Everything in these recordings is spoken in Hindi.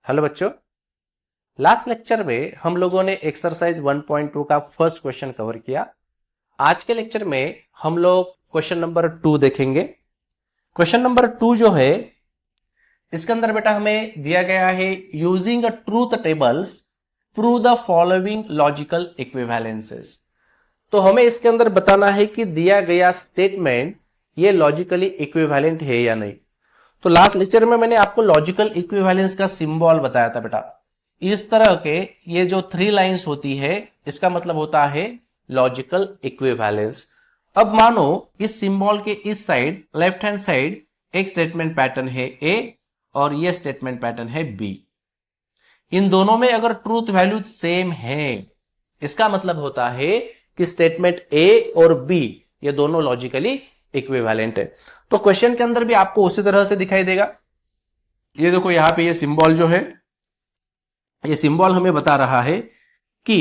हेलो बच्चों, लास्ट लेक्चर में हम लोगों ने एक्सरसाइज 1.2 का फर्स्ट क्वेश्चन कवर किया। आज के लेक्चर में हम लोग क्वेश्चन नंबर 2 देखेंगे। क्वेश्चन नंबर 2 जो है, इसके अंदर बेटा हमें दिया गया है using a truth tables prove the following logical equivalences. तो हमें इसके अंदर बताना है कि दिया गया स्टेटमेंट ये लॉजिकली इक्विवेलेंट है या नहीं। तो लास्ट लेक्चर में मैंने आपको लॉजिकल इक्विवेलेंस का सिंबल बताया था बेटा। इस तरह के ये जो 3 लाइंस होती है, इसका मतलब होता है लॉजिकल इक्विवेलेंस। अब मानो इस सिंबल के इस साइड, लेफ्ट हैंड साइड, एक स्टेटमेंट पैटर्न है ए और ये स्टेटमेंट पैटर्न है बी। इन दोनों में अगर ट्रूथ वैल्यू सेम है, इसका मतलब होता है कि स्टेटमेंट ए और बी ये दोनों लॉजिकली इक्विवेलेंट है। तो क्वेश्चन के अंदर भी आपको उसी तरह से दिखाई देगा। ये देखो, यहां पे ये सिंबल जो है, ये सिंबल हमें बता रहा है कि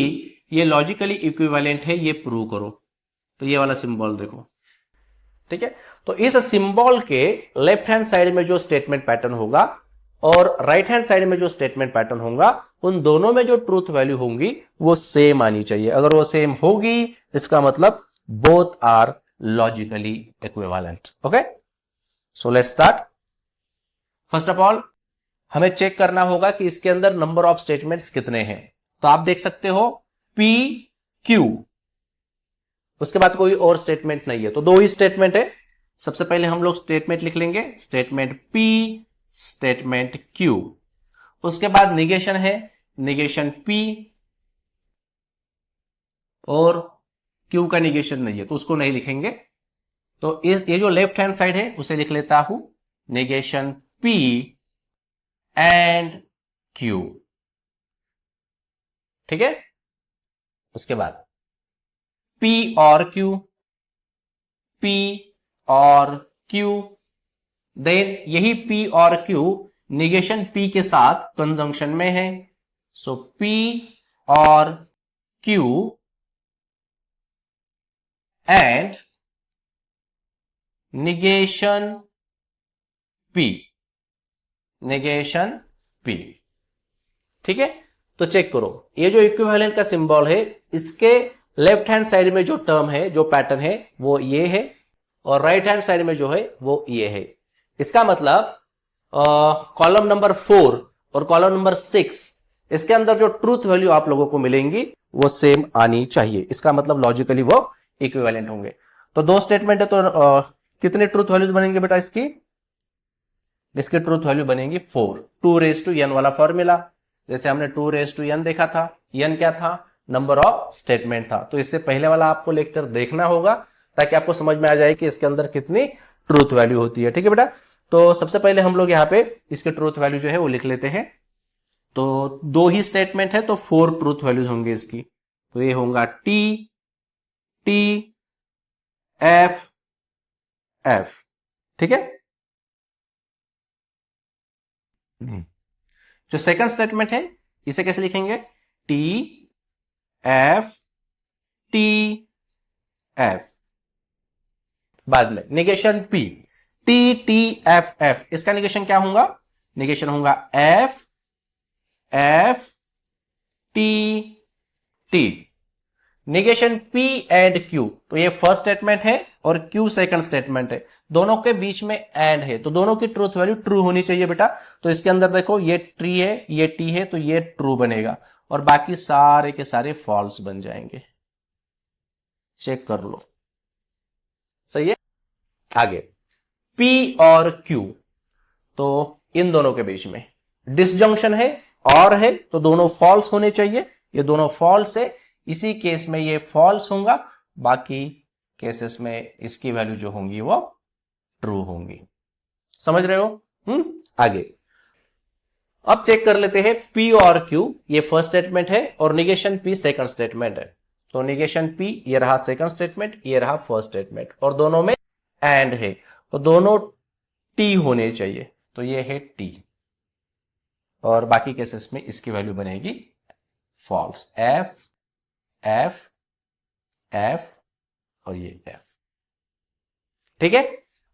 ये लॉजिकली इक्विवेलेंट है, ये प्रूव करो। तो ये वाला सिंबल देखो, ठीक है। तो इस सिंबल के लेफ्ट हैंड साइड में जो स्टेटमेंट पैटर्न होगा और राइट हैंड साइड में जो स्टेटमेंट पैटर्न होगा, उन दोनों में जो ट्रूथ वैल्यू होंगी वो सेम आनी चाहिए। अगर वो सेम होगी, इसका मतलब both are logically equivalent. Okay, so let's start. First of all हमें चेक करना होगा कि इसके अंदर नंबर ऑफ स्टेटमेंट्स कितने हैं। तो आप देख सकते हो P Q, उसके बाद कोई और स्टेटमेंट नहीं है, तो 2 ही स्टेटमेंट है। सबसे पहले हम लोग स्टेटमेंट लिख लेंगे, स्टेटमेंट P, स्टेटमेंट Q। उसके बाद निगेशन है, निगेशन P, और Q का निगेशन नहीं है तो उसको नहीं लिखेंगे। तो ये जो लेफ्ट हैंड साइड है उसे लिख लेता हूं, निगेशन P एंड Q, ठीक है। उसके बाद P और Q, P और Q, देन यही P और Q निगेशन P के साथ कंजंक्शन में है। सो P और Q and negation P, negation P, ठीक है। तो चेक करो, ये जो इक्विवेलेंट का सिंबल है, इसके लेफ्ट हैंड साइड में जो टर्म है, जो पैटर्न है, वो ये है, और राइट हैंड साइड में जो है वो ये है। इसका मतलब कॉलम नंबर 4 और कॉलम नंबर 6, इसके अंदर जो ट्रूथ वैल्यू आप लोगों को मिलेंगी वो सेम आनी चाहिए। इसका मतलब लॉजिकली वो इक्विवेलेंट होंगे। तो 2 स्टेटमेंट है, तो कितने ट्रूथ वैल्यूज बनेंगे बेटा इसकी? इसकी ट्रूथ वैल्यू बनेगी 4। 2n वाला फॉर्मूला, जैसे हमने 2n देखा था, n क्या था? नंबर ऑफ स्टेटमेंट था। तो इससे पहले वाला आपको लेक्चर देखना होगा ताकि आपको समझ में आ जाए कि इसके अंदर कितनी ट्रूथ वैल्यू होती है, ठीक है बेटा। तो सबसे पहले हम लोग यहाँ पे इसके ट्रूथ वैल्यू जो है वो लिख लेते हैं। तो 2 ही स्टेटमेंट है तो 4 ट्रूथ वैल्यूज होंगे इसकी। तो ये होगा T, T, F, F, ठीक है। जो सेकंड स्टेटमेंट है, इसे कैसे लिखेंगे? T, F, T, F। बाद में negation P, T, T, F, F, इसका निगेशन क्या होगा? निगेशन होगा F, F, T, T। Negation P and Q, तो ये फर्स्ट स्टेटमेंट है और Q सेकंड स्टेटमेंट है। दोनों के बीच में एंड है, तो दोनों की ट्रूथ वैल्यू ट्रू होनी चाहिए बेटा। तो इसके अंदर देखो, ये ट्री है, ये टी है, तो ये ट्रू बनेगा और बाकी सारे के सारे फॉल्स बन जाएंगे। चेक कर लो, सही है। आगे P और Q, तो इन दोनों के बीच में डिसजंक्शन है और है, तो दोनों फॉल्स होने चाहिए। ये दोनों फॉल्स है, इसी केस में ये फॉल्स होगा, बाकी केसेस में इसकी वैल्यू जो होंगी वो ट्रू होंगी। समझ रहे हो? आगे अब चेक कर लेते हैं P और Q, ये फर्स्ट स्टेटमेंट है और निगेशन P सेकंड स्टेटमेंट है। तो निगेशन P ये रहा सेकंड स्टेटमेंट, ये रहा फर्स्ट स्टेटमेंट, और दोनों में एंड है, तो दोनों T होने चाहिए। तो ये है T, और बाकी केसेस में इसकी वैल्यू बनेगी फॉल्स, F, F, F और ये F, ठीक है।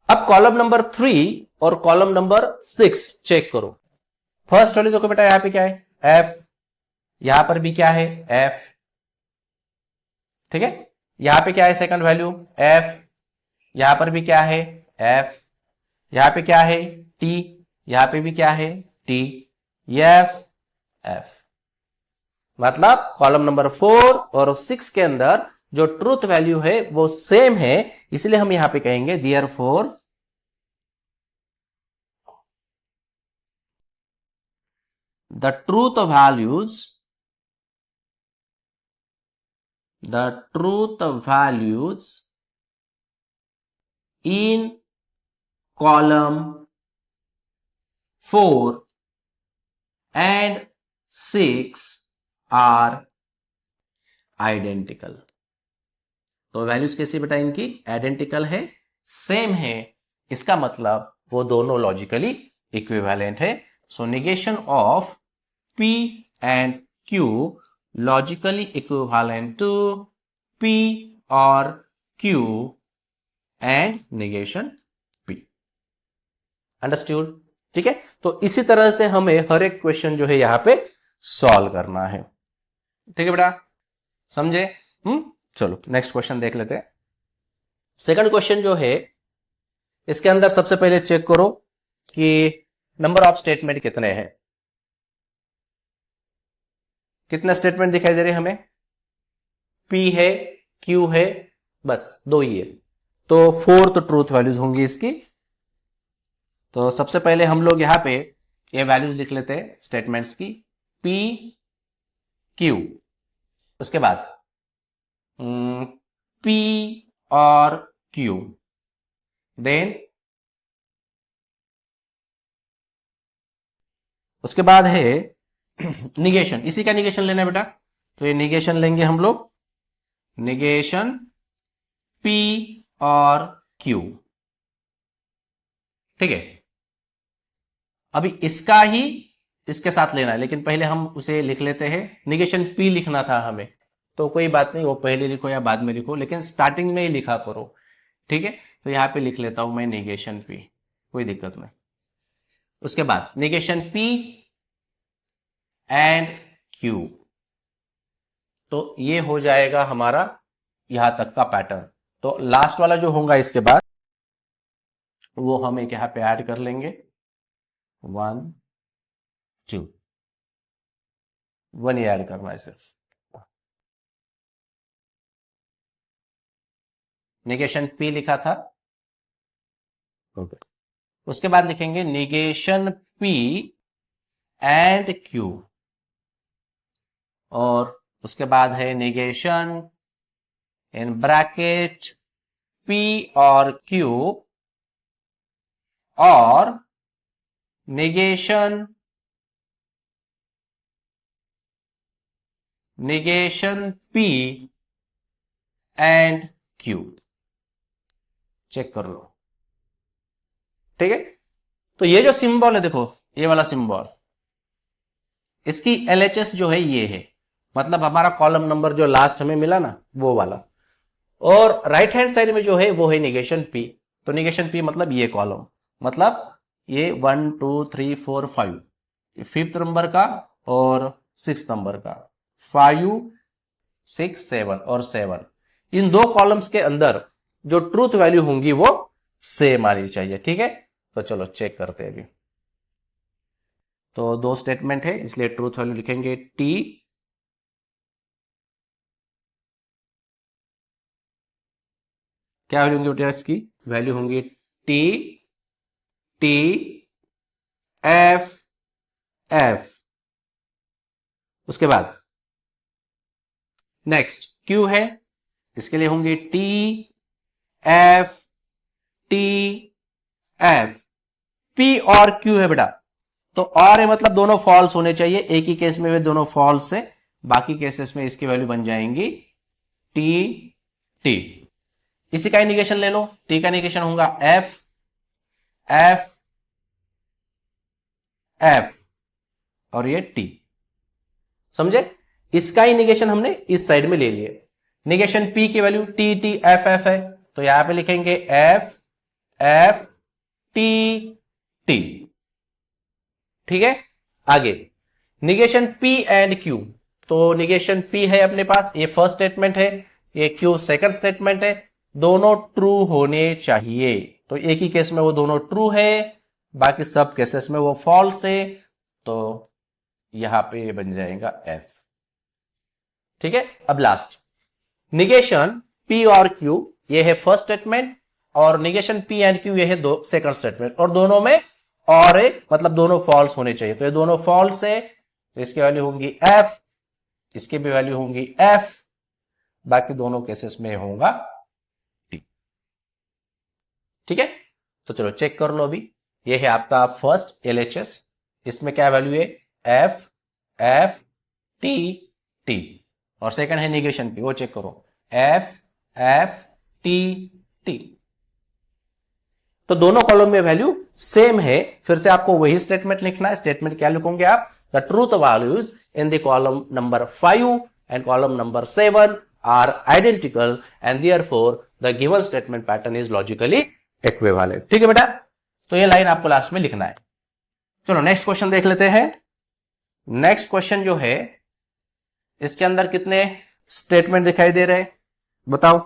अब कॉलम नंबर 3 और कॉलम नंबर 6 चेक करो। फर्स्ट वैल्यू देखो बेटा, यहां पे क्या है एफ, यहां पर भी क्या है एफ, ठीक है। यहां पे क्या है सेकंड वैल्यू एफ, यहां पर भी क्या है एफ, यहां पे क्या है टी, यहां पे भी क्या है टी, एफ एफ। मतलब कॉलम नंबर 4 और 6 के अंदर जो ट्रूथ वैल्यू है वो सेम है, इसलिए हम यहां पे कहेंगे therefore the truth values in column 4 and 6 are identical। तो वैल्यूज कैसी बेटा इनकी आइडेंटिकल है, सेम है, इसका मतलब वो दोनों लॉजिकली इक्विवेलेंट है। So negation of P and Q logically equivalent to P और Q and negation P। Understood, ठीक है। तो इसी तरह से हमें हर एक क्वेश्चन जो है यहां पे सॉल्व करना है, ठीक है बेटा, समझे? चलो नेक्स्ट क्वेश्चन देख लेते हैं। सेकंड क्वेश्चन जो है इसके अंदर सबसे पहले चेक करो कि नंबर ऑफ स्टेटमेंट कितने हैं। कितने स्टेटमेंट दिखाई दे रहे हैं हमें? P है, Q है, बस दो ही है, तो 4 तो ट्रूथ वैल्यूज होंगी इसकी। तो सबसे पहले हम लोग यहां पे ये वैल्यूज लिख लेते हैं स्टेटमेंट्स की, P Q, उसके बाद P और Q, देन उसके बाद है निगेशन, इसी का निगेशन लेना है बेटा, तो ये निगेशन लेंगे हम लोग, निगेशन P और Q, ठीक है। अभी इसका ही इसके साथ लेना है, लेकिन पहले हम उसे लिख लेते हैं। निगेशन P लिखना था हमें, तो कोई बात नहीं, वो पहले लिखो या बाद में लिखो, लेकिन स्टार्टिंग में ही लिखा करो, ठीक है। तो यहां पे लिख लेता हूं मैं निगेशन P, कोई दिक्कत नहीं। उसके बाद निगेशन P एंड Q, तो ये हो जाएगा हमारा यहां तक का पैटर्न। तो लास्ट वाला जो होगा इसके बाद वो हम एक यहां पे ऐड कर लेंगे, 1 2, 1 ही ऐड करना है सिर्फ। निगेशन P लिखा था, ओके। उसके बाद लिखेंगे निगेशन P एंड Q, और उसके बाद है निगेशन इन ब्रैकेट P और Q और negation P and Q, check कर लो, ठीक है। तो ये जो सिंबल है देखो, ये वाला सिंबल, इसकी LHS जो है ये है, मतलब हमारा कॉलम नंबर जो लास्ट हमें मिला ना वो वाला, और राइट हैंड साइड में जो है वो है निगेशन P। तो निगेशन P मतलब ये कॉलम, मतलब ये 1 2 3 4 5, फिफ्थ नंबर का और 6 नंबर का, 5 6 7 और 7, इन दो कॉलम्स के अंदर जो ट्रूथ वैल्यू होंगी वो सेम आनी चाहिए, ठीक है। तो चलो चेक करते हैं अभी। तो दो स्टेटमेंट है, इसलिए ट्रूथ वैल्यू लिखेंगे T, क्या वैल्यू होंगी बेटा इसकी? वैल्यू होंगी T T F F। उसके बाद नेक्स्ट Q है, इसके लिए होंगे T F T F। P और Q है बेटा, तो और है मतलब दोनों फॉल्स होने चाहिए, एक ही केस में वे दोनों फॉल्स है, बाकी केसेस में इसकी वैल्यू बन जाएंगी T T। इसी का इंडिकेशन ले लो, T का इंडिकेशन होगा F F F और ये T, समझे? इसका ही निगेशन हमने इस साइड में ले लिए। निगेशन P की value T T F F है, तो यहां पे लिखेंगे F F T T, ठीक है। आगे निगेशन P एंड Q, तो निगेशन P है अपने पास, ये फर्स्ट स्टेटमेंट है, ये Q सेकंड स्टेटमेंट है, दोनों ट्रू होने चाहिए। तो एक ही केस में वो दोनों ट्रू है, बाकी सब केसेस में वो फॉल्स है, तो यहां पे ये बन जाएगा F। ठीक है, अब लास्ट निगेशन P और Q, ये है फर्स्ट स्टेटमेंट, और निगेशन P एंड Q ये है दो सेकंड स्टेटमेंट, और दोनों में और एक मतलब दोनों फॉल्स होने चाहिए, तो ये दोनों फॉल्स है, तो इसकी वैल्यू होंगी F, इसकी भी वैल्यू होंगी F, बाकी दोनों केसेस में होगा T। ठीक है, तो चलो चेक कर लो अभी। ये है आपका फर्स्ट LHS, इसमें क्या वैल्यू है F F T T, और सेकंड है निगेशन P, वो चेक करो F F T T। तो दोनों कॉलम में वैल्यू सेम है, फिर से आपको वही स्टेटमेंट लिखना है। स्टेटमेंट क्या लिखोगे आप? The truth values in the column number 5 and column number 7 are identical and therefore the given statement pattern is logically equivalent. ठीक है बेटा, तो ये लाइन आपको लास्ट में लिखना है। चलो नेक्स्ट क्वेश्चन देख लेते हैं। नेक्स्ट क्वेश्चन जो है, इसके अंदर कितने स्टेटमेंट दिखाई दे रहे हैं बताओ?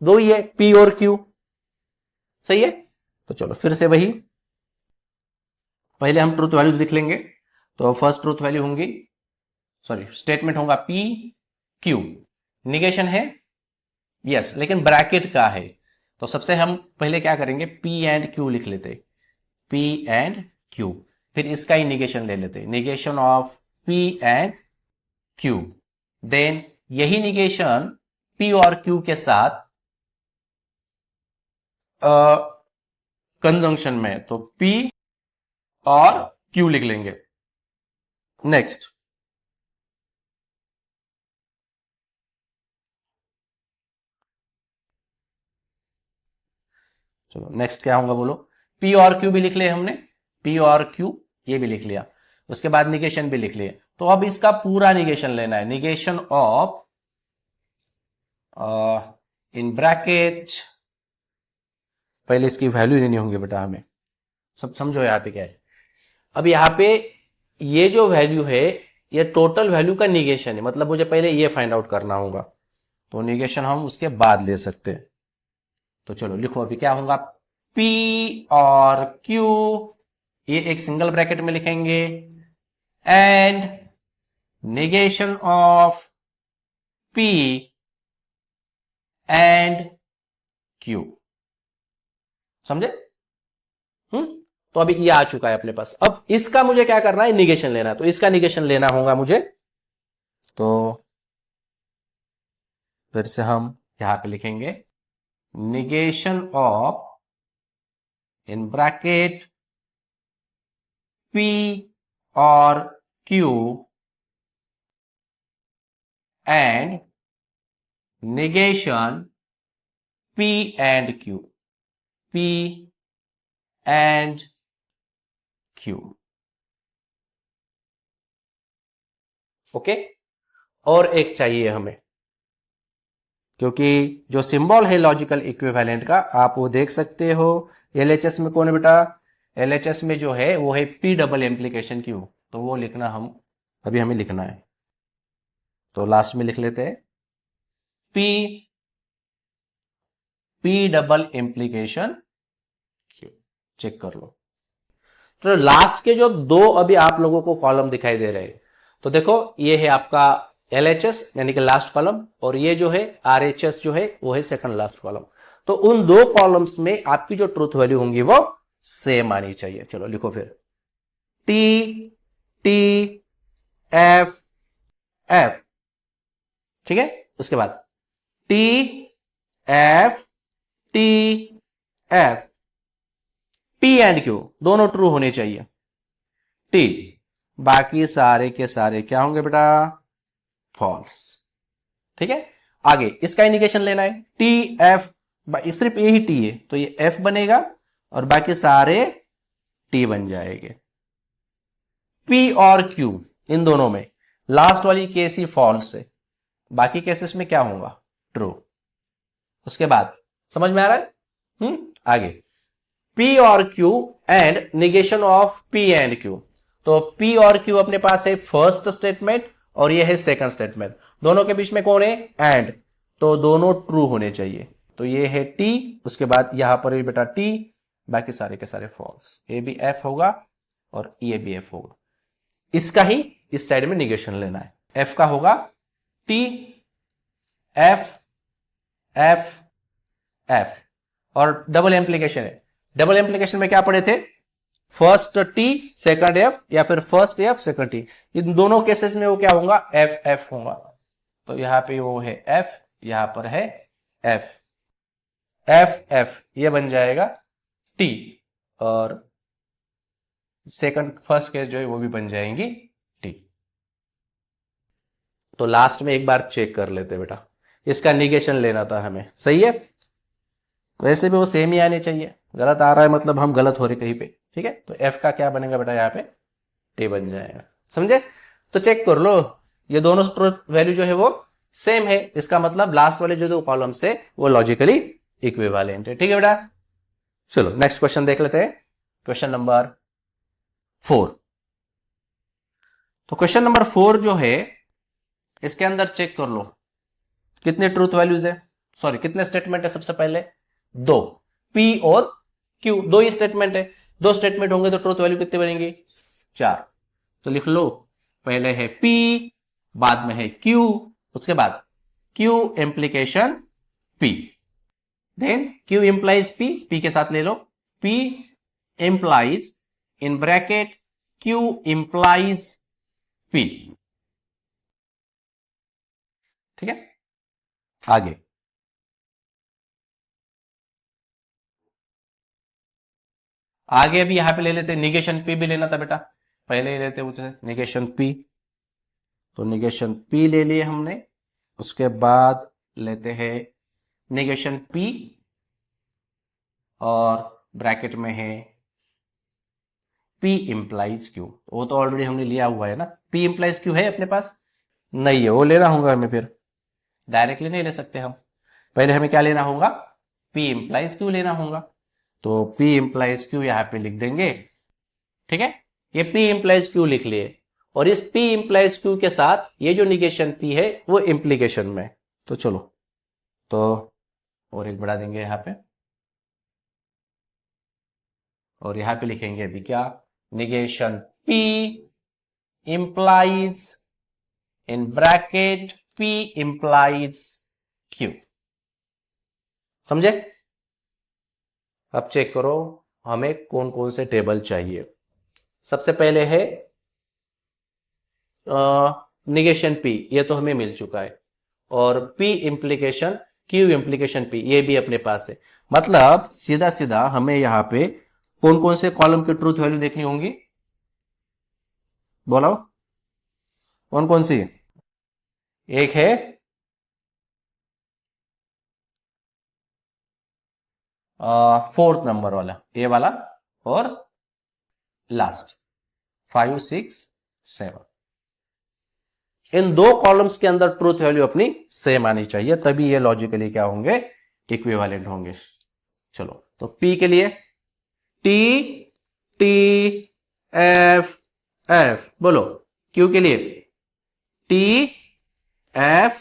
दो ही है, P और Q, सही है। तो चलो फिर से वही, पहले हम ट्रूथ वैल्यूज लिख लेंगे। तो फर्स्ट ट्रूथ वैल्यू होंगी, सॉरी स्टेटमेंट होगा P Q, निगेशन है यस, लेकिन ब्रैकेट का है, तो सबसे हम पहले क्या करेंगे, P एंड Q लिख लेते, P एंड Q, फिर इसका ही निगेशन ले लेते, negation of P and Q, then यही निगेशन P और Q के साथ कंजंक्शन में, तो P और Q लिख लेंगे। नेक्स्ट चलो नेक्स्ट क्या होगा बोलो? P और Q भी लिख लिया हमने, P और Q ये भी लिख लिया, उसके बाद निगेशन भी लिख लिया। तो अब इसका पूरा निगेशन लेना है, निगेशन ऑफ इन ब्रैकेट, पहले इसकी वैल्यू लेनी होंगी बेटा हमें, सब समझो यहाँ पे क्या है। अब यहाँ पे ये जो वैल्यू है ये टोटल वैल्यू का निगेशन है, मतलब मुझे पहले ये फाइंड आउट करना होगा, तो निगेशन हम उसके बाद ले सकते हैं। तो चलो लिखो अभी क्या होगा, P और Q ये एक सिंगल ब्रैकेट में लिखेंगे, and negation of P and Q, समझे? तो अभी ये आ चुका है अपने पास। अब इसका मुझे क्या करना है, निगेशन लेना है, तो इसका निगेशन लेना होगा मुझे। तो फिर से हम यहां पे लिखेंगे negation of in bracket P और Q and negation P and Q, P and Q। Okay, और एक चाहिए हमें, क्योंकि जो सिंबल है लॉजिकल इक्विवेलेंट का आप वो देख सकते हो। LHS में कौन है बेटा? LHS में जो है वो है P डबल इम्प्लीकेशन Q, तो वो लिखना हम अभी हमें लिखना है, तो लास्ट में लिख लेते हैं P double implication Q, check कर लो। तो लास्ट के जो दो अभी आप लोगों को कॉलम दिखाई दे रहे हैं, तो देखो ये है आपका LHS यानी कि लास्ट कॉलम, और ये जो है RHS जो है वो है सेकंड लास्ट कॉलम। तो उन दो कॉलम्स में आपकी जो ट्रूथ वैल्यू होंगी वो सेम आनी चाहिए। चलो लिखो फिर T T F F, ठीक है, उसके बाद T F T F, P and Q दोनों ट्रू होने चाहिए, T, बाकी सारे के सारे क्या होंगे बेटा? फॉल्स। ठीक है, आगे इसका इंडिकेशन लेना है, T F, सिर्फ ये ही T है तो ये F बनेगा और बाकी सारे T बन जाएंगे। P और Q इन दोनों में लास्ट वाली केस ही फॉल्स है, बाकी केसेस में क्या होगा? ट्रू। उसके बाद समझ में आ रहा है? आगे P और Q and negation of P and Q। तो P और Q अपने पास है फर्स्ट स्टेटमेंट और ये है सेकंड स्टेटमेंट, दोनों के बीच में कौन है एंड, तो दोनों ट्रू होने चाहिए। तो ये है T, उसके बाद यहां पर भी बेटा T, बाकी सारे के सारे फॉल्स, ए भी F होगा और ये भी F होगा। इसका ही इस साइड में निगेशन लेना है। F का होगा T F F F और डबल एम्प्लीकेशन है। डबल एम्प्लीकेशन में क्या पढ़े थे, फर्स्ट T सेकंड F या फिर फर्स्ट F सेकंड T, इन दोनों केसेस में वो क्या होगा F F होगा। तो यहां पे वो है F, यहां पर है F, F F ये बन जाएगा T और सेकंड फर्स्ट केस जो है वो भी बन जाएंगी T। तो लास्ट में एक बार चेक कर लेते बेटा, इसका निगेशन लेना था हमें, सही है। वैसे भी वो सेम ही आने चाहिए, गलत आ रहा है मतलब हम गलत हो रहे कहीं पे, ठीक है। तो F का क्या बनेगा बेटा, यहाँ पे T बन जाएगा, समझे। तो चेक कर लो, ये दोनों वैल्यू जो है वो सेम है, इसका मतलब लास्ट वाले जो दो कॉलम्स है वो लॉजिकली इक्विवेलेंट है, ठीक है बेटा। चलो नेक्स्ट क्वेश्चन देख लेते हैं, क्वेश्चन नंबर 4। तो क्वेश्चन नंबर 4 जो है इसके अंदर चेक कर लो कितने ट्रूथ वैल्यूज है, सॉरी कितने स्टेटमेंट है। सबसे पहले दो, P और Q, दो ही स्टेटमेंट है, दो स्टेटमेंट होंगे तो ट्रूथ वैल्यू कितने बनेंगे 4। तो लिख लो, पहले है P, बाद में है Q, उसके बाद Q implication P, then Q implies P, P के साथ ले लो P implies in bracket Q implies P, ठीक है। आगे आगे भी यहां पे ले लेते, निगेशन P भी लेना था बेटा, पहले ही लेते उसे निगेशन P। तो निगेशन P ले लिए हमने, उसके बाद लेते हैं निगेशन P और ब्रैकेट में है P इंप्लाइज Q, वो तो ऑलरेडी हमने लिया हुआ है ना। P इंप्लाइज Q है अपने पास, नहीं है, वो लेना होगा हमें, फिर डायरेक्टली नहीं ले सकते हम, पहले हमें क्या लेना होगा P इंप्लाइज Q लेना होगा। तो P इंप्लाइज Q यहां पे लिख देंगे, ठीक है। ये P इंप्लाइज Q लिख लिए और इस P इंप्लाइज Q के साथ ये जो निगेशन P है वो इंप्लीकेशन में। तो चलो, तो और एक बढ़ा देंगे यहां पे और यहां पे लिखेंगे अभी क्या, negation P implies in bracket P implies Q, समझे। अब चेक करो हमें कौन कौन से टेबल चाहिए। सबसे पहले है निगेशन P, ये तो हमें मिल चुका है, और P implication Q implication P ये भी अपने पास है। मतलब सीधा सीधा हमें यहां पे कौन कौन से कॉलम की ट्रूथ वैल्यू देखनी होंगी, बोलो कौन कौन सी। एक है फोर्थ नंबर वाला, ए वाला, और लास्ट 5 6 7, इन दो कॉलम्स के अंदर ट्रूथ वैल्यू अपनी सेम आनी चाहिए, तभी ये लॉजिकली क्या होंगे इक्विवेलेंट होंगे। चलो तो P के लिए T T F F, बोलो Q के लिए T F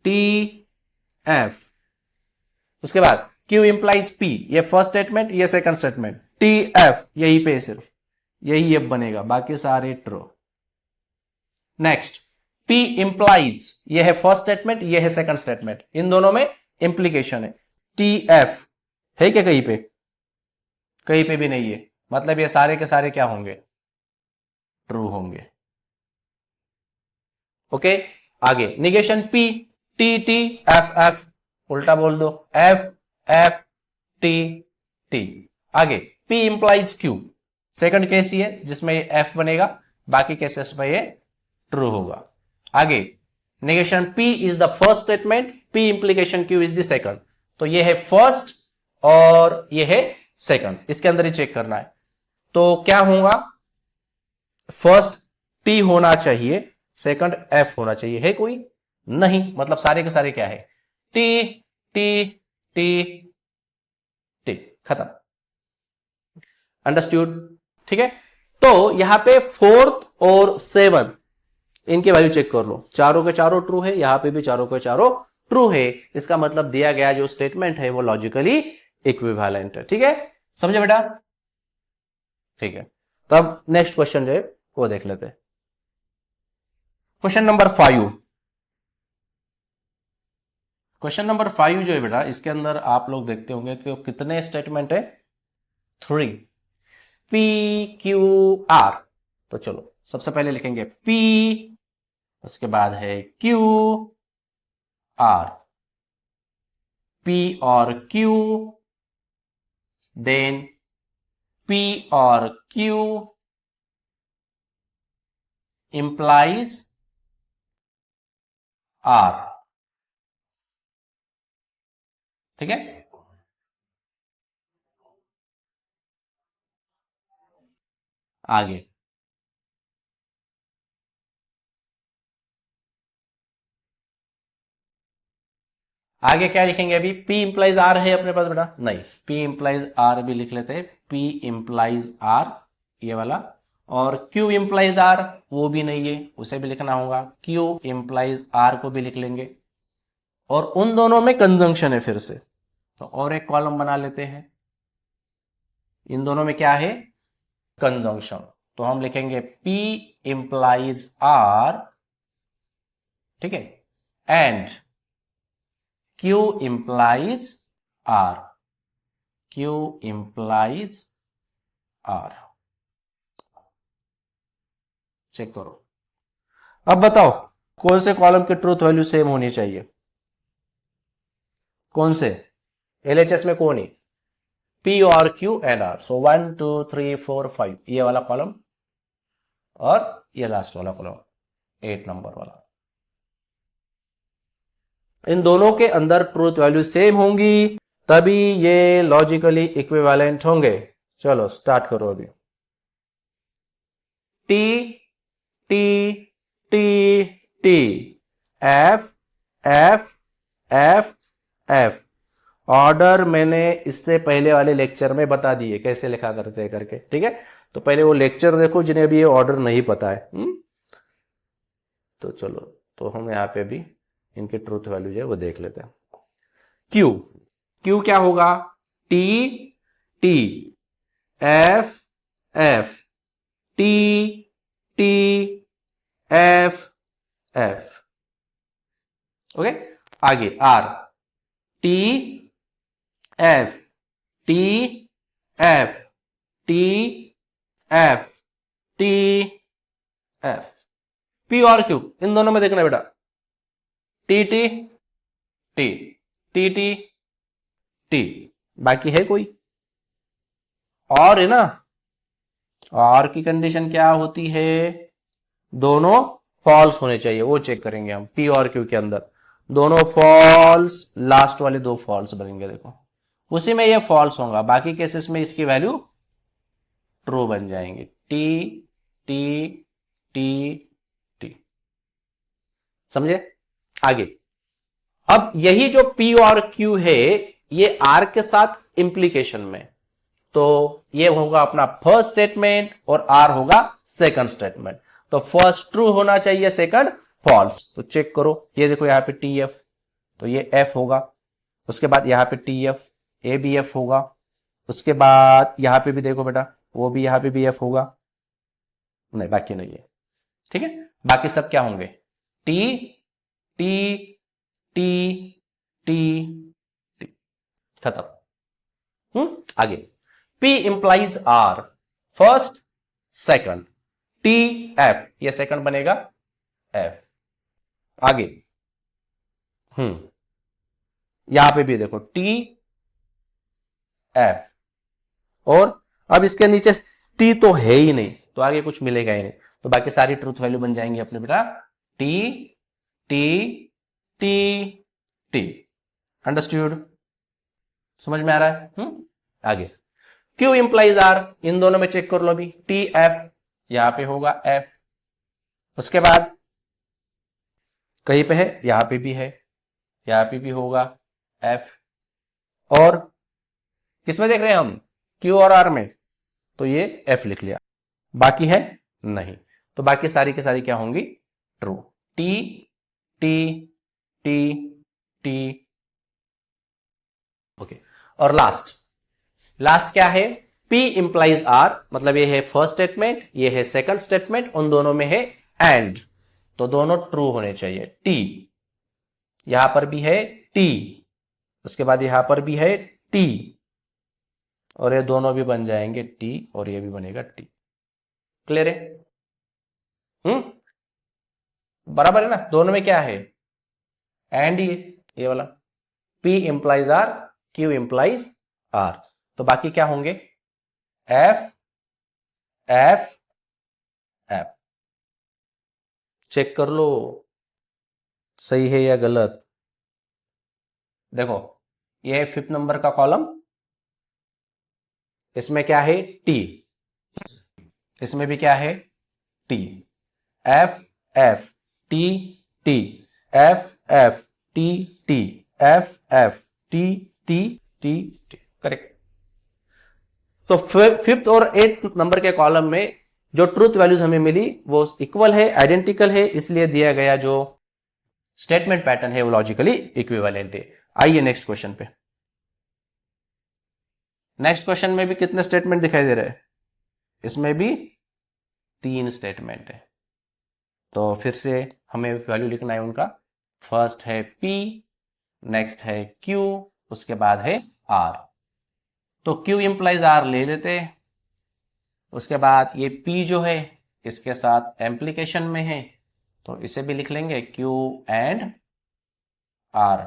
T F, उसके बाद Q इंप्लाइज P, ये फर्स्ट स्टेटमेंट ये सेकंड स्टेटमेंट, T F यही पे सिर्फ यही अब बनेगा, बाकी सारे ट्रू। नेक्स्ट P इंप्लाइज, ये है फर्स्ट स्टेटमेंट ये है सेकंड स्टेटमेंट, इन दोनों में इंप्लीकेशन है। T F है क्या कहीं पे, कहीं पे भी नहीं है, मतलब ये सारे के सारे क्या होंगे ट्रू होंगे। ओके आगे negation P T T F F, उल्टा बोल दो F F T T। आगे P implies Q, second case ही है जिसमें ये F बनेगा, बाकी केसेस में ये ट्रू होगा। आगे negation P is the first statement, P implication Q is the second, तो ये है फर्स्ट और ये है सेकंड, इसके अंदर ही चेक करना है। तो क्या होगा, फर्स्ट T होना चाहिए, सेकंड F होना चाहिए, है कोई नहीं, मतलब सारे के सारे क्या है T T T T, खत्म। अंडरस्टूड? ठीक है, तो यहां पे 4th और 7 इनकी वैल्यू चेक कर लो, चारों के चारों ट्रू है, यहां पे भी चारों के चारों ट्रू है। इसका मतलब दिया गया जो स्टेटमेंट है वो लॉजिकली इक्विवेलेंट है। ठीक है, समझे बेटा? ठीक है, तब नेक्स्ट क्वेश्चन जो है वो देख लेते हैं। Question number 5। क्वेश्चन नंबर 5 जो है बेटा, इसके अंदर आप लोग देखते होंगे कि कितने स्टेटमेंट है? 3। P Q R. तो चलो सबसे पहले लिखेंगे P, उसके बाद है Q R, P और Q, देन P और Q implies R। ठीक है, आगे आगे क्या लिखेंगे? अभी P इंप्लाइज R है अपने पास बेटा? नहीं, P इंप्लाइज R भी लिख लेते हैं, P इंप्लाइज R ये वाला, और Q इंप्लाइज R वो भी नहीं है, उसे भी लिखना होगा, Q इंप्लाइज R को भी लिख लेंगे, और उन दोनों में कंजंक्शन है फिर से, तो और एक कॉलम बना लेते हैं, इन दोनों में क्या है? कंजंक्शन। तो हम लिखेंगे P इंप्लाइज R, ठीक है, and Q implies R, Q implies R। Check करो, अब बताओ कौन से कॉलम की ट्रूथ वैल्यू सेम होनी चाहिए? कौन से? एलएचएस में कौन है? P और Q एंड R। सो 1 2 3 4 5 ये वाला कॉलम, और ये लास्ट वाला कॉलम 8 नंबर वाला, इन दोनों के अंदर ट्रूथ वैल्यू सेम होंगी तभी ये लॉजिकली इक्विवेलेंट होंगे। चलो स्टार्ट करो अभी। T T T T, F F F F. Order मैंने इससे पहले वाले लेक्चर में बता दिए कैसे लिखा करते हैं करके, ठीक है? तो पहले वो लेक्चर देखो जिन्हें अभी ये ऑर्डर नहीं पता है। तो चलो, तो हम यहाँ पे भी इनके ट्रूथ वैल्यू जो है वो देख लेते हैं। क्यू, क्यू क्या होगा? T T, F F, T T, F F. Okay, आगे R, T F, T F, T F, T F. P और क्यू इन दोनों में देखना बेटा, T T T, T T T. बाकी है कोई और? है ना? और की कंडीशन क्या होती है? दोनों फॉल्स होने चाहिए, वो चेक करेंगे हम। पी और क्यू के अंदर दोनों फॉल्स, लास्ट वाले दो फॉल्स बनेंगे, देखो उसी में ये फॉल्स होगा, बाकी केसेस में इसकी वैल्यू ट्रू बन जाएंगे। टी टी टी टी, समझे? आगे, अब यही जो P और Q है ये R के साथ इंप्लीकेशन में, तो ये होगा अपना फर्स्ट स्टेटमेंट और R होगा सेकंड स्टेटमेंट। तो फर्स्ट ट्रू होना चाहिए, सेकंड फॉल्स। तो चेक करो, ये देखो यहां पे TF, तो ये F होगा, उसके बाद यहां पे TF, ए भी F होगा, उसके बाद यहां पे भी देखो बेटा वो भी यहां पे भी F होगा, नहीं बाकी नहीं है, ठीक है? बाकी सब क्या होंगे? T T T T T, खत्म। आगे, P implies R, first second, T F, ये सेकंड बनेगा F। आगे, यहां पे भी देखो T F, और अब इसके नीचे T तो है ही नहीं, तो आगे कुछ मिलेगा ही नहीं, तो बाकी सारी ट्रूथ वैल्यू बन जाएंगी अपने बेटा T T T T। Understood? समझ में आ रहा है? आगे, Q इंप्लाइज R, इन दोनों में चेक कर लो अभी, T F यहां पे होगा F, उसके बाद कहीं पे है, यहां पे भी है, यहां पे भी होगा F, और किसमें देख रहे हैं हम? Q और R में, तो ये एफ लिख लिया, बाकी है नहीं, तो बाकी सारी की सारी क्या होंगी, true. T T T T, okay. और लास्ट क्या है, P इंप्लाइज R, मतलब ये है फर्स्ट स्टेटमेंट, ये है सेकंड स्टेटमेंट, उन दोनों में है एंड, तो दोनों ट्रू होने चाहिए। T यहां पर भी है T, उसके बाद यहां पर भी है T, और ये दोनों भी बन जाएंगे T, और ये भी बनेगा T। क्लियर है? बराबर है ना, दोनों में क्या है एंड, ये वाला P implies R, Q implies R, तो बाकी क्या होंगे, F F F। चेक कर लो सही है या गलत। देखो ये है 5th नंबर का कॉलम, इसमें क्या है T, इसमें भी क्या है T, F F T T, F F T T, F F T T T T, correct. तो 5th और 8th नंबर के कॉलम में जो ट्रूथ वैल्यूज हमें मिली वो इक्वल है, आइडेंटिकल है, इसलिए दिया गया जो स्टेटमेंट पैटर्न है वो लॉजिकली इक्विवेलेंट है। आइए नेक्स्ट क्वेश्चन पे। नेक्स्ट क्वेश्चन में भी कितने स्टेटमेंट दिखाई दे रहे हैं, इसमें भी 3 स्टेटमेंट है, तो फिर से हमें वैल्यू लिखना है उनका। फर्स्ट है P, नेक्स्ट है Q, उसके बाद है R, तो Q इंप्लाइज R ले लेते हैं, उसके बाद ये P जो है इसके साथ एम्प्लीकेशन में है, तो इसे भी लिख लेंगे Q एंड R,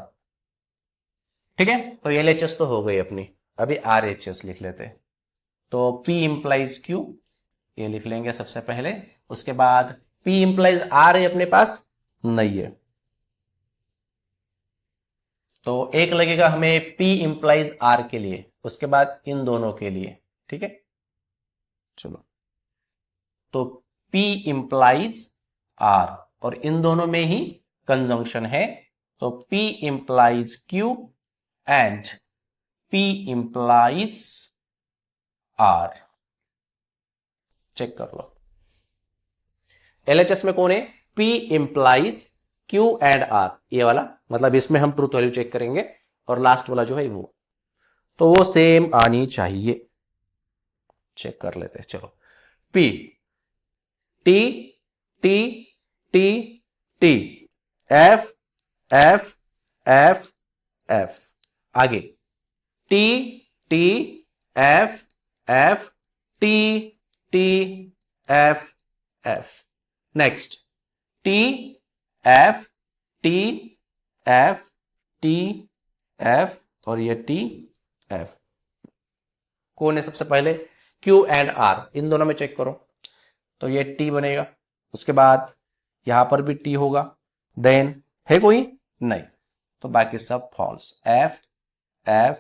ठीक है। तो LHS तो हो गई अपनी, अभी RHS लिख लेते हैं, तो P इंप्लाइज Q ये लिख लेंगे सबसे पहले, उसके बाद P इंप्लाइज R है अपने पास नहीं है, तो एक लगेगा हमें P इंप्लाइज R के लिए, उसके बाद इन दोनों के लिए, ठीक है। चलो तो P इंप्लाइज R, और इन दोनों में ही कंजंक्शन है, तो P implies Q and P implies R। Check कर लो LHS में कौन है, P implies Q and R, ये वाला, मतलब इसमें हम ट्रूथ वैल्यू चेक करेंगे, और लास्ट वाला जो है वो, तो वो सेम आनी चाहिए। चेक कर लेते हैं, चलो P T T T T, F F F F, आगे T T F F T T F F, next T F T F T F, और ये T F। कौन है सबसे पहले, Q एंड R, इन दोनों में चेक करो, तो ये T बनेगा, उसके बाद यहां पर भी T होगा, देन है कोई नहीं, तो बाकी सब false, F F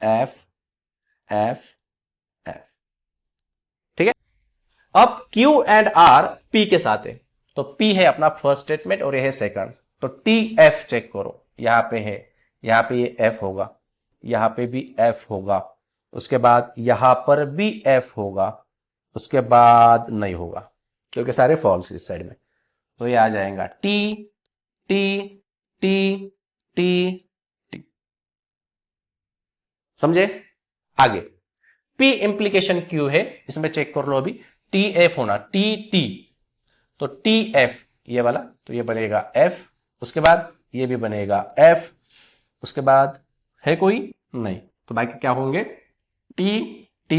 F F F, ठीक है। अब Q एंड R P के साथ है, तो P है अपना फर्स्ट स्टेटमेंट और ये है सेकंड, तो T F चेक करो, यहां पे है, यहां पे ये F होगा, यहां पे भी F होगा, उसके बाद यहां पर भी F होगा, उसके बाद नहीं होगा क्योंकि सारे फॉल्स इस साइड में, तो ये आ जाएगा T T T T T, समझे। आगे P इंप्लीकेशन Q है, इसमें चेक कर लो अभी, T F होना, T T, तो T F ये वाला, तो ये बनेगा F, उसके बाद ये भी बनेगा F, उसके बाद है कोई नहीं, तो बाकी क्या होंगे T T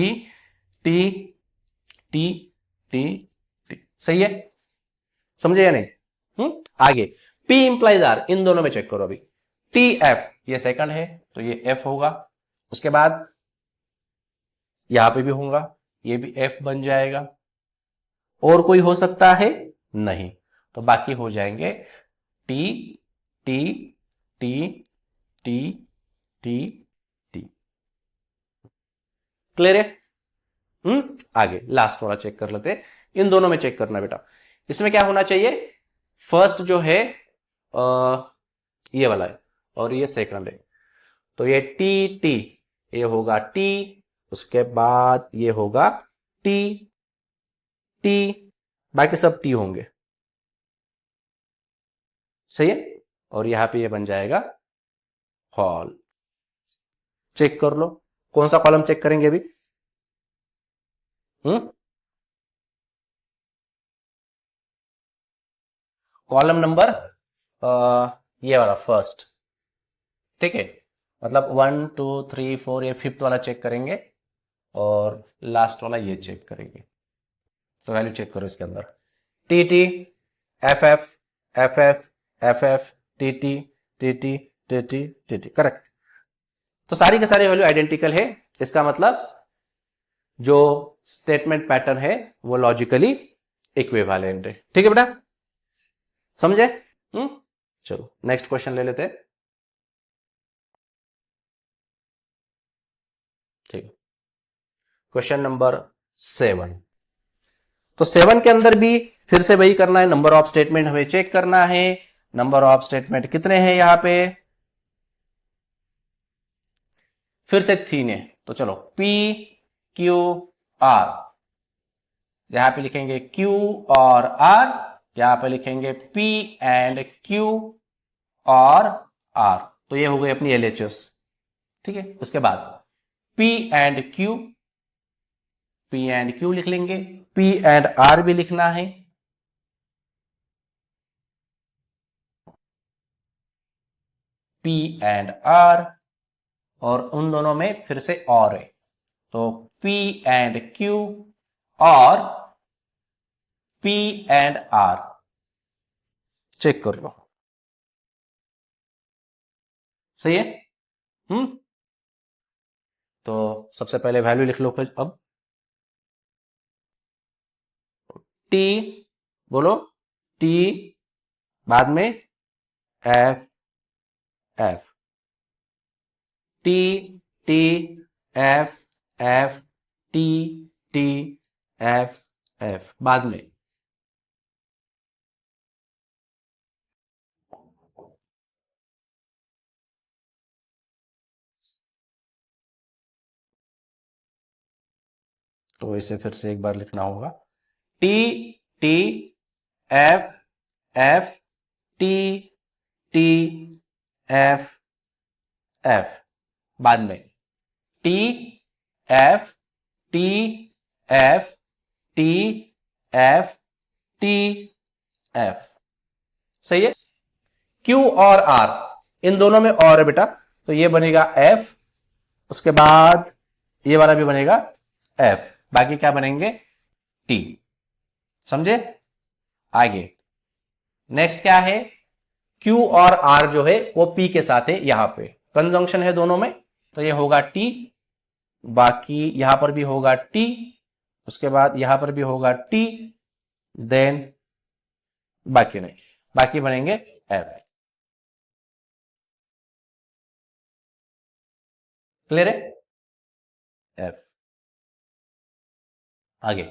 T T T T, सही है, समझे या नहीं। आगे P इंप्लाइज R, इन दोनों में चेक करो अभी, T F ये सेकंड है, तो ये F होगा, उसके बाद यहां पे भी होगा, ये भी F बन जाएगा, और कोई हो सकता है नहीं, तो बाकी हो जाएंगे T T T T T T, clear है। आगे लास्ट वाला चेक कर लेते हैं, इन दोनों में चेक करना बेटा, इसमें क्या होना चाहिए, फर्स्ट जो है ये वाला है, और ये सेकंड है, तो ये T T ये होगा T, उसके बाद ये होगा टी, टी, बाकी सब टी होंगे, सही है। और यहां पे ये बन जाएगा हॉल। चेक कर लो, कौन सा कॉलम चेक करेंगे अभी? कॉलम नंबर ये वाला फर्स्ट, ठीक है। मतलब 1 2 3 4 ये फिफ्थ वाला चेक करेंगे और लास्ट वाला ये चेक करेंगे। तो वैल्यू चेक करो इसके अंदर, T T, F F, F F, F F, T T, T T, T T, T T, correct. तो सारी के सारी वैल्यू आइडेंटिकल है। इसका मतलब जो स्टेटमेंट पैटर्न है वो लॉजिकली इक्विवेलेंट है। ठीक है बेटा, समझे? चलो नेक्स्ट क्वेश्चन ले लेते हैं। ठीक है, क्वेश्चन नंबर 7। तो 7 के अंदर भी फिर से वही करना है, नंबर ऑफ स्टेटमेंट हमें चेक करना है। नंबर ऑफ स्टेटमेंट कितने हैं यहां पे? फिर से 3 है। तो चलो P Q R, यहां पे लिखेंगे Q और R, यहां पे लिखेंगे P एंड Q और R। तो ये हो गई अपनी LHS, ठीक है। उसके बाद P and Q, P and Q लिख लेंगे, P एंड R भी लिखना है, P एंड R, और उन दोनों में फिर से और है, तो P एंड Q और P एंड R। चेक कर लो, सही है। तो सबसे पहले वैल्यू लिख लो फिर। अब T, बोलो T, बाद में F F, T T F F, T T F F, बाद में तो इसे फिर से एक बार लिखना होगा, T T F F, T T F F, बाद में T F T F T F T F, सही है। Q और R, इन दोनों में और है बेटा, तो ये बनेगा F, उसके बाद ये वाला भी बनेगा F, बाकी क्या बनेंगे? T, समझे? आगे नेक्स्ट क्या है? Q और R जो है वो P के साथ है, यहां पे कंजंक्शन है दोनों में, तो ये होगा T, बाकी यहां पर भी होगा T, उसके बाद यहां पर भी होगा T, देन बाकी नहीं, बाकी बनेंगे F। क्लियर है? F। आगे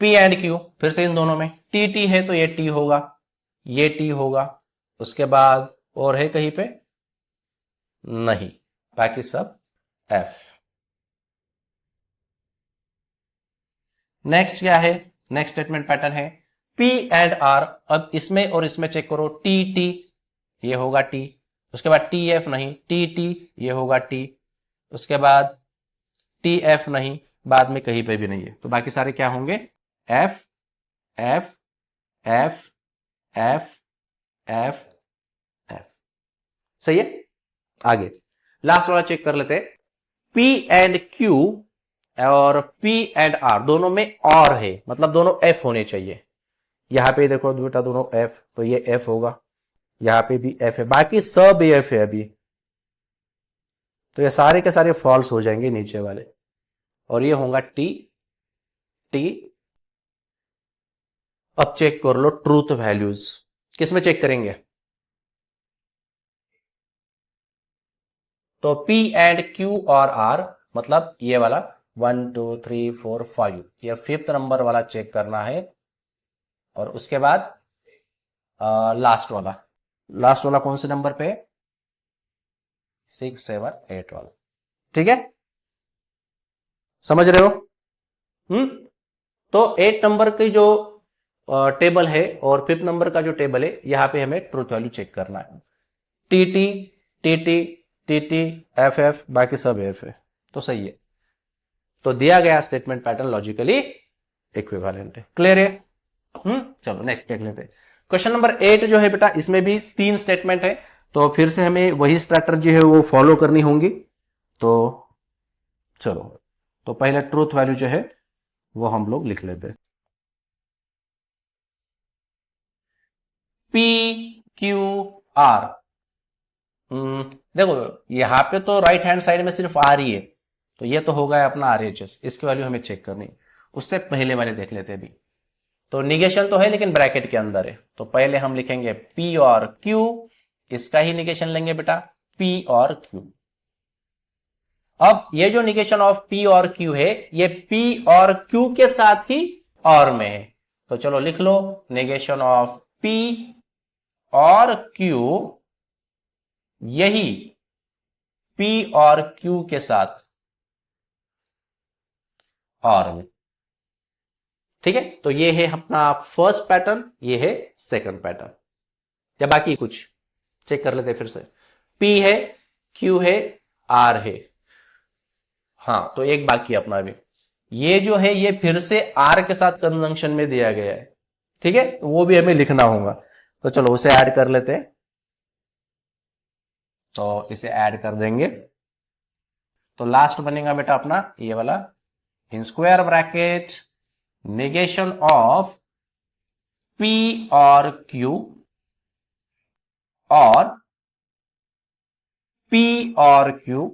P एंड Q, फिर से इन दोनों में T T है तो ये T होगा, ये T होगा, उसके बाद और है कहीं पे? नहीं, बाकी सब F। नेक्स्ट क्या है? नेक्स्ट स्टेटमेंट पैटर्न है P एंड R। अब इसमें और इसमें चेक करो, T T ये होगा T, उसके बाद T F नहीं, T T ये होगा T, उसके बाद T F नहीं, बाद में कहीं पे भी नहीं है, तो बाकी सारे क्या होंगे? F F F F F F, सही है। आगे लास्ट वाला चेक कर लेते हैं, P एंड Q और P एंड R दोनों में और है, मतलब दोनों F होने चाहिए। यहां पे देखो बेटा दोनों F, तो ये F होगा, यहां पे भी F है, बाकी सब F है अभी, तो ये सारे के सारे फॉल्स हो जाएंगे नीचे वाले, और ये होगा T T। अब चेक कर लो ट्रूथ वैल्यूज, किसमें चेक करेंगे? तो P एंड Q और R, मतलब ये वाला 1 2 3 4 5, ये फिफ्थ नंबर वाला चेक करना है, और उसके बाद लास्ट वाला, लास्ट वाला कौन से नंबर पे? 6 7 8 वाला, ठीक है। समझ रहे हो? तो 8 नंबर की जो टेबल है और 5th नंबर का जो टेबल है, यहां पे हमें ट्रूथ वैल्यू चेक करना है। TT TT TT F F, बाकी सब एफ है, तो सही है। तो दिया गया स्टेटमेंट पैटर्न लॉजिकली इक्विवेलेंट है। क्लियर है? चलो नेक्स्ट देख लेते हैं। क्वेश्चन नंबर 8 जो है बेटा, इसमें भी 3 स्टेटमेंट है, तो फिर से हमें वही स्ट्रैटेजी है वो फॉलो करनी होंगी। तो चलो, तो पहले ट्रूथ वैल्यू जो है वो हम लोग लिख लेते हैं। P Q R. देखो यहां पे तो राइट हैंड साइड में सिर्फ आर ही है, तो ये तो होगा अपना आर एच एस, इसकी वैल्यू हमें चेक करनी। उससे पहले वाले देख लेते हैं अभी। तो निगेशन तो है लेकिन ब्रैकेट के अंदर है, तो पहले हम लिखेंगे पी और क्यू, इसका ही निगेशन लेंगे बेटा, पी और क्यू। अब ये जो निगेशन ऑफ पी और क्यू है, ये पी और क्यू के साथ ही और में है, तो चलो लिख लो निगेशन ऑफ पी और क्यू, यही पी और क्यू के साथ और में। ठीक है, तो ये है अपना फर्स्ट पैटर्न, ये है सेकंड पैटर्न। या बाकी कुछ चेक कर लेते फिर से। पी है, क्यू है, आर है। हाँ, तो एक बाकी अपना भी, ये जो है ये फिर से आर के साथ कंजंक्शन में दिया गया है। ठीक है, तो वो भी हमें लिखना होगा, तो चलो उसे ऐड कर लेते हैं। तो इसे ऐड कर देंगे, तो लास्ट बनेगा बेटा अपना ये वाला, in square bracket negation of P और क्यू और पी और Q,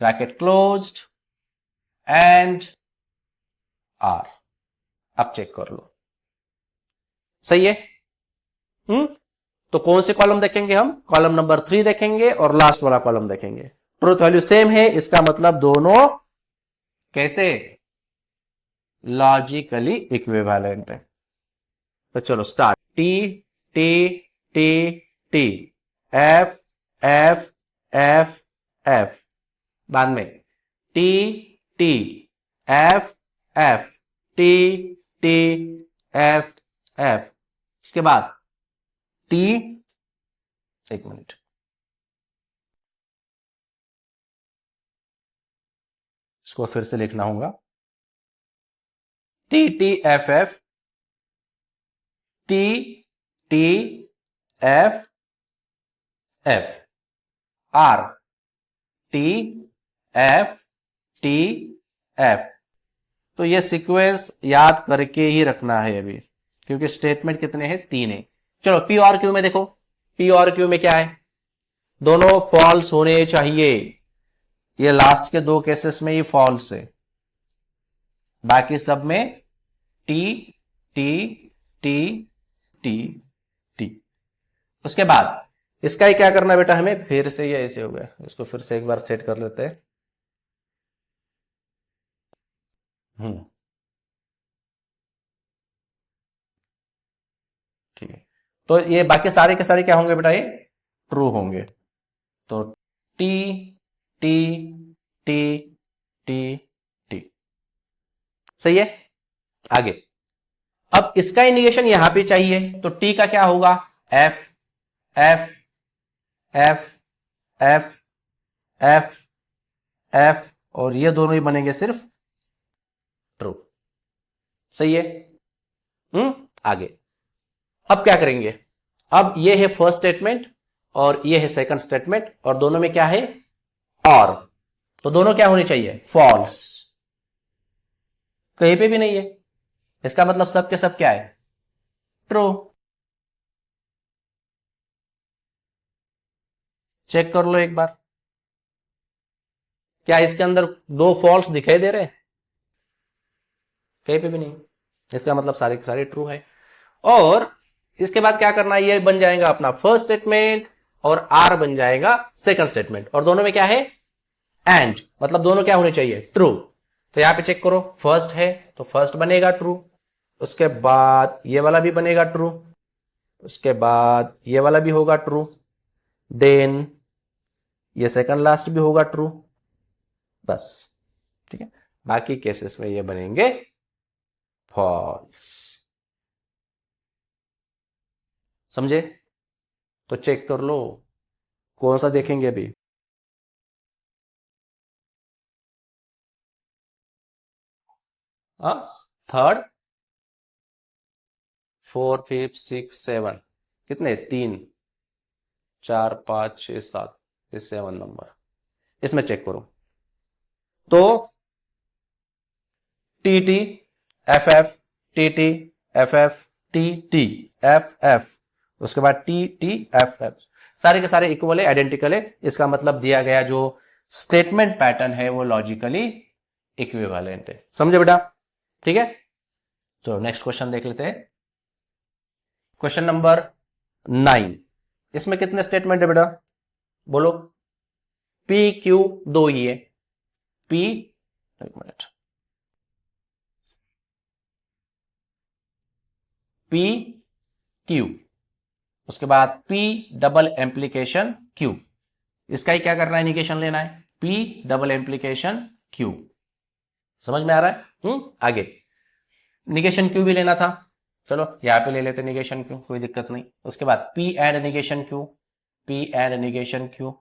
bracket closed, and R. अब चेक कर लो, सही है? तो कौन से कॉलम देखेंगे हम? कॉलम नंबर 3 देखेंगे और लास्ट वाला कॉलम देखेंगे। ट्रूथ वैल्यू सेम है, इसका मतलब दोनों कैसे? लॉजिकली इक्विवेलेंट है। तो चलो start. T T T T, F F F F, बाद में T T F F T T F F, इसके बाद टी, एक मिनट, इसको फिर से लिखना होगा, T T F F T T F F, are T F T F. तो ये सीक्वेंस याद करके ही रखना है अभी, क्योंकि स्टेटमेंट कितने हैं? 3 है। चलो पी और क्यू में देखो, पी और क्यू में क्या है? दोनों फॉल्स होने चाहिए, ये लास्ट के 2 केसेस में ही फॉल्स है, बाकी सब में T T T T T. उसके बाद इसका ही क्या करना बेटा हमें? फिर से ये ऐसे हो गया, इसको फिर से एक बार सेट कर लेते हैं। ठीक है, तो ये बाकी सारे के सारे क्या होंगे बेटा? ये ट्रू होंगे। तो T T T T T, सही है? आगे अब इसका इंडिकेशन यहां पे चाहिए, तो टी का क्या होगा? F F F F F F, और ये दोनों ही बनेंगे सिर्फ ट्रू। सही है? आगे अब क्या करेंगे? अब ये है फर्स्ट स्टेटमेंट और ये है सेकंड स्टेटमेंट, और दोनों में क्या है? और, तो दोनों क्या होनी चाहिए? फॉल्स। कहीं पे भी नहीं है, इसका मतलब सब के सब क्या है? ट्रू। चेक कर लो एक बार, क्या इसके अंदर 2 फॉल्स दिखाई दे रहे हैं? कहीं पे भी नहीं, इसका मतलब सारे के सारे ट्रू है। और इसके बाद क्या करना है? ये बन जाएगा अपना फर्स्ट स्टेटमेंट और आर बन जाएगा सेकंड स्टेटमेंट, और दोनों में क्या है? एंड, मतलब दोनों क्या होने चाहिए? ट्रू। तो यहां पे चेक करो, फर्स्ट है तो फर्स्ट बनेगा ट्रू, उसके बाद ये वाला भी बनेगा ट्रू, उसके बाद ये वाला भी होगा ट्रू, देन ये सेकंड लास्ट भी होगा ट्रू, बस, ठीक है। बाकी केसेस में ये बनेंगे फॉल्स। समझे? तो चेक कर लो कौन सा देखेंगे अभी। Third, four, fifth, six, seven, कितने? तीन, चार, पांच, छह, सात, ये 7 नंबर। इसमें चेक करो तो T T F F, T T F F, T T F F, उसके बाद टी टी एफ एफ, सारे के सारे इक्वल है, आइडेंटिकल है। इसका मतलब दिया गया जो स्टेटमेंट पैटर्न है वो लॉजिकली इक्विवेलेंट है। समझे बेटा? ठीक है, चलो नेक्स्ट क्वेश्चन देख लेते हैं। क्वेश्चन नंबर 9, इसमें कितने स्टेटमेंट है बेटा? बोलो। पी क्यू दो ही है। पी, एक मिनट, पी क्यू, उसके बाद P डबल एम्प्लीकेशन Q, इसका ही क्या करना है? निगेशन लेना है। P डबल एम्प्लीकेशन Q, समझ में आ रहा है? आगे निगेशन Q भी लेना था, चलो यहां पे ले लेते निगेशन Q, कोई दिक्कत नहीं। उसके बाद P and negation Q, P and negation Q,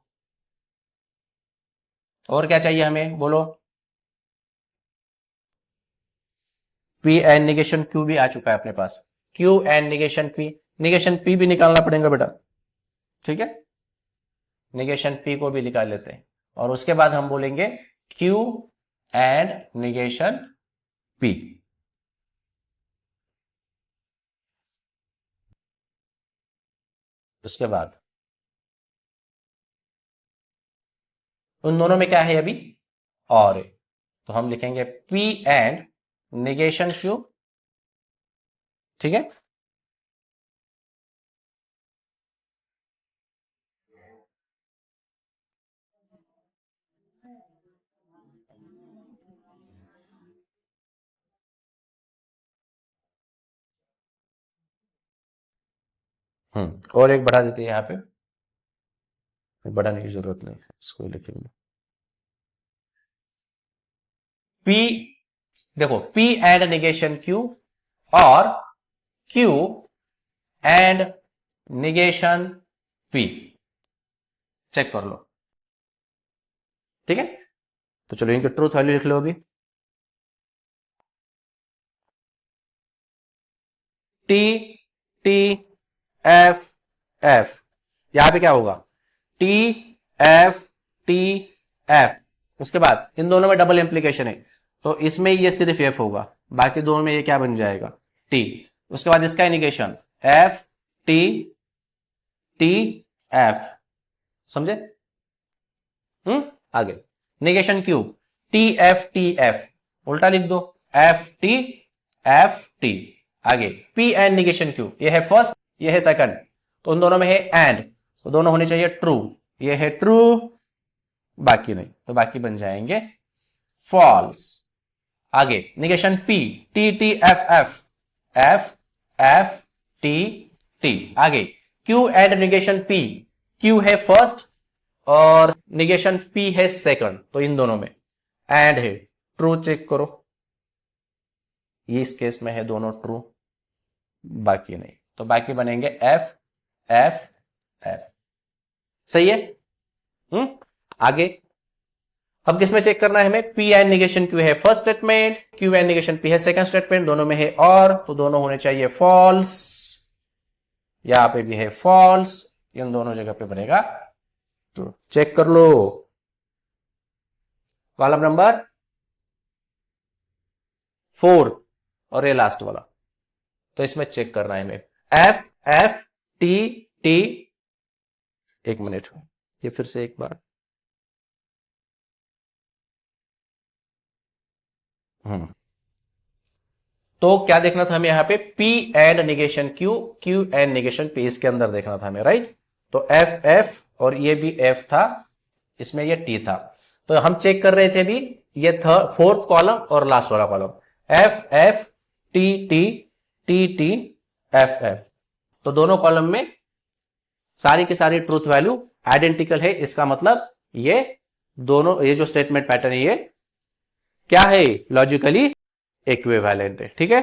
और क्या चाहिए हमें? बोलो। P एंड निगेशन Q भी आ चुका है अपने पास, Q and negation P, negation P भी निकालना पड़ेगा बेटा, ठीक है। निगेशन P को भी निकाल लेते हैं, और उसके बाद हम बोलेंगे Q एंड निगेशन P। उसके बाद उन दोनों में क्या है अभी? और है, तो हम लिखेंगे P एंड निगेशन Q, ठीक है। और एक बढ़ा देते हैं यहाँ पे, बढ़ाने की जरूरत नहीं, इसको लिखेंगे P, देखो P एंड निगेशन Q और Q and negation P, check कर लो, ठीक है। तो चलो इनके ट्रूथ वैल्यू लिख लो अभी। टी टी एफ एफ, यहां पे क्या होगा? टी एफ टी एफ, उसके बाद इन दोनों में डबल एम्प्लीकेशन है, तो इसमें ये सिर्फ एफ होगा, बाकी दोनों में ये क्या बन जाएगा? टी। उसके बाद इसका indication F T T F, समझे? आगे निगेशन क्यू, टी एफ, उल्टा लिख दो, एफ टी। आगे पी एंड निगेशन क्यू, ये है फर्स्ट, ये है सेकंड, तो उन दोनों में है एंड, तो दोनों होने चाहिए ट्रू, ये है ट्रू, बाकी नहीं, तो बाकी बन जाएंगे फॉल्स। आगे negation P, T F F, F F T. आगे Q and negation P, Q है फर्स्ट और निगेशन पी है सेकंड, तो इन दोनों में एंड है, ट्रू चेक करो, ये इस केस में है दोनों ट्रू, बाकी नहीं, तो बाकी बनेंगे एफ एफ एफ। सही है? आगे अब किसमें चेक करना है हमें? पी एंड निगेशन क्यू है first statement, Q and negation P है सेकंड स्टेटमेंट, दोनों में है और, तो दोनों होने चाहिए फॉल्स, यहां पे भी है फॉल्स, इन दोनों जगह पे बनेगा ट्रू। चेक कर लो कॉलम नंबर 4 और ये लास्ट वाला, तो इसमें चेक करना है हमें एफ एफ टी। एक मिनट, ये फिर से एक बार, तो क्या देखना था हमें यहाँ पे? P and negation Q, Q and negation P, इसके अंदर देखना था हमें, राइट। तो एफ एफ, और ये भी एफ था, इसमें ये टी था, तो हम चेक कर रहे थे भी, ये फोर्थ कॉलम और लास्ट वाला column, F F T F F, तो दोनों कॉलम में सारी की सारी ट्रूथ वैल्यू आइडेंटिकल है, इसका मतलब ये दोनों ये जो स्टेटमेंट पैटर्न है ये क्या है, लॉजिकली इक्विवेलेंट है। ठीक है,